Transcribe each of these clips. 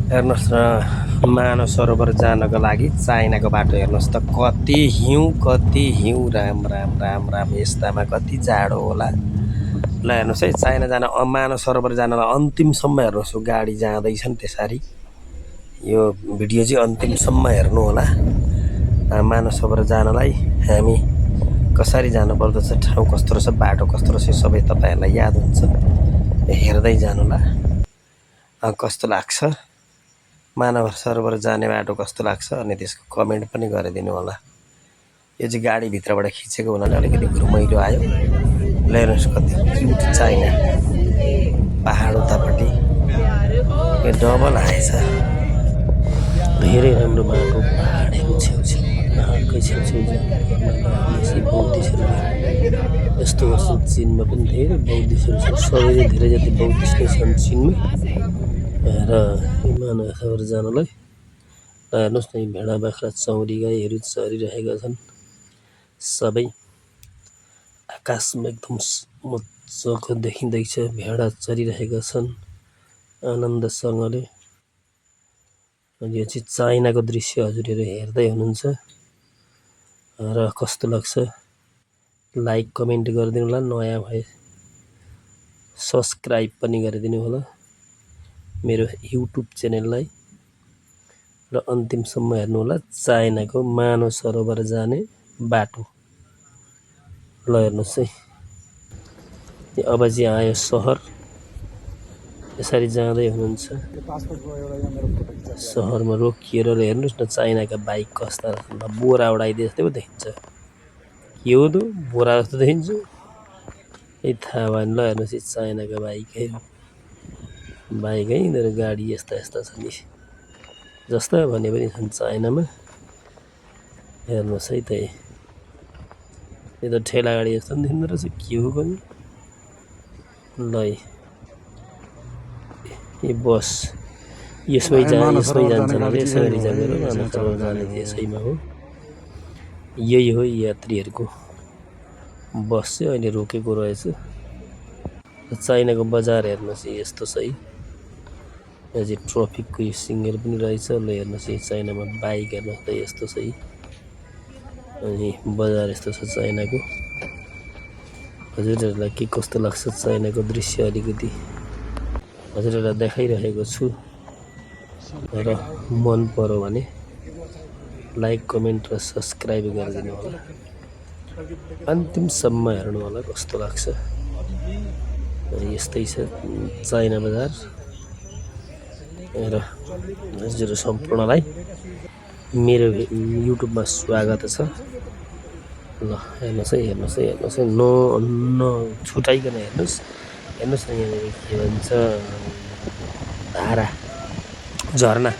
हेर्नुहोस् न, मानस सरोवर जानको लागि चाइनाको बाटो हेर्नुहोस् त, कति हिउँ राम राम राम राम। यस्तामा कति जाडो होला। ल हेर्नुहोस् है, चाइना जान मानस सरोवर जानलाई अन्तिमसम्म हेर्नुहोस्, गाडी जाँदैछन् त्यसरी। यो भिडियो चाहिँ अन्तिमसम्म हेर्नु होला। मानस सरोवर जानलाई हामी कसरी जानुपर्दछ, ठाउँ कस्तो रहेछ, बाटो कस्तो रहेछ, सबै तपाईँहरूलाई याद हुन्छ। हेर्दै जानुला। कस्तो लाग्छ मानव सरोवर जाने बाटो कस्तो लाग्छ, अनि त्यसको कमेन्ट पनि गरिदिनु होला। यो चाहिँ गाडीभित्रबाट खिचेको हुनाले अलिकति घुरमैलो आयो। ल हेर्नुहोस् कति क्युट चाइना पहाड उतापट्टि यो डबल आएछ। धेरै राम्रो बाटो, पहाडहरू छेउछेउ, पहाडकै छेउछेउ बौद्धिस्टहरू यस्तो गर्छ। चिनमा पनि धेरै बौद्धिस्टहरू छन्, सबैले धेरै जति बौद्धिस्ट नै छन् चिनमा। र मानव सरोवर जानलाई हेर्नुहोस् न, भेडा बाख्रा चौरी गाईहरू चरिरहेका छन्। सबै आकाशमा एकदम मजाको देखिँदैछ, भेडा चरिरहेका छन् आनन्दसँगले। यो चाहिँ चाइनाको दृश्य हजुरहरू हेर्दै हुनुहुन्छ र कस्तो लाग्छ लाइक कमेन्ट गरिदिनु होला। नयाँ भए सब्सक्राइब पनि गरिदिनु होला मेरो युट्युब च्यानललाई। र अन्तिमसम्म हेर्नु होला चाइनाको मानव सरोवर जाने बाटो। ल हेर्नुहोस् है, अब चाहिँ आयो सहर। यसरी जाँदै हुनुहुन्छ सहरमा रोकिएर। हेर्नुहोस् न चाइनाका बाइक कस्ता बोरा उडाइदिए जस्तै पो देखिन्छ। के हो त बोरा जस्तो देखिन्छ, यही थाहा भएन। ल हेर्नुहोस् है, चाइनाका बाइक है, यिनीहरू गाडी यस्ता यस्ता छन् नि, जस्ता भने पनि छन् चाइनामा। हेर्नुहोस् है त, यो त ठेला गाडी जस्तो पनि देखिँदो रहेछ, के हो पनि। ल यो बस यसमै जान्छ होला, यसरी जाँदैन मानव सरोवर जाने यसैमा हो। यही हो यात्रीहरूको बस चाहिँ अहिले रोकेको रहेछ। चाइनाको बजार हेर्नुहोस् यस्तो छ है। यहाँ चाहिँ ट्राफिकको यो सिग्नल पनि रहेछ। ल हेर्नुहोस् है, चाइनामा बाइक हेर्नुहोस् त यस्तो छ है। अनि बजार यस्तो छ चाइनाको। हजुरहरूलाई के कस्तो लाग्छ चाइनाको दृश्य अलिकति हजुरहरूलाई देखाइरहेको छु। र मन पर्यो भने लाइक कमेन्ट र सब्सक्राइब गरिदिनु होला। अन्तिमसम्म हेर्नु होला कस्तो लाग्छ। यस्तै छ चाइना बजार। र हजुर सम्पूर्णलाई मेरो युट्युबमा स्वागत छ। ल हेर्नुहोस् है, हेर्नुहोस् है, हेर्नुहोस् है, छुटाइकन हेर्नुहोस्। हेर्नुहोस् न, यहाँनिर के भन्छ धारा, झरना,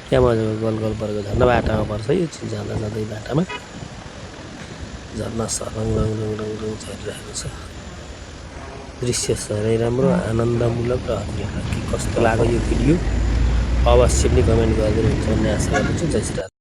क्या मजाको गल परेको झरना बाटामा पर्छ। यो जाँदा जाँदै बाटामा झरना रङ रङ रङ रङ रङ झरिरहेको छ। दृश्य साह्रै राम्रो, आनन्दमूलक। र हजुरहरूलाई के कस्तो लाग्यो यो भिडियो अवश्य पनि कमेन्ट गरिदिनुहुन्छ भन्ने आशा गर्दछु। जय श्री राम।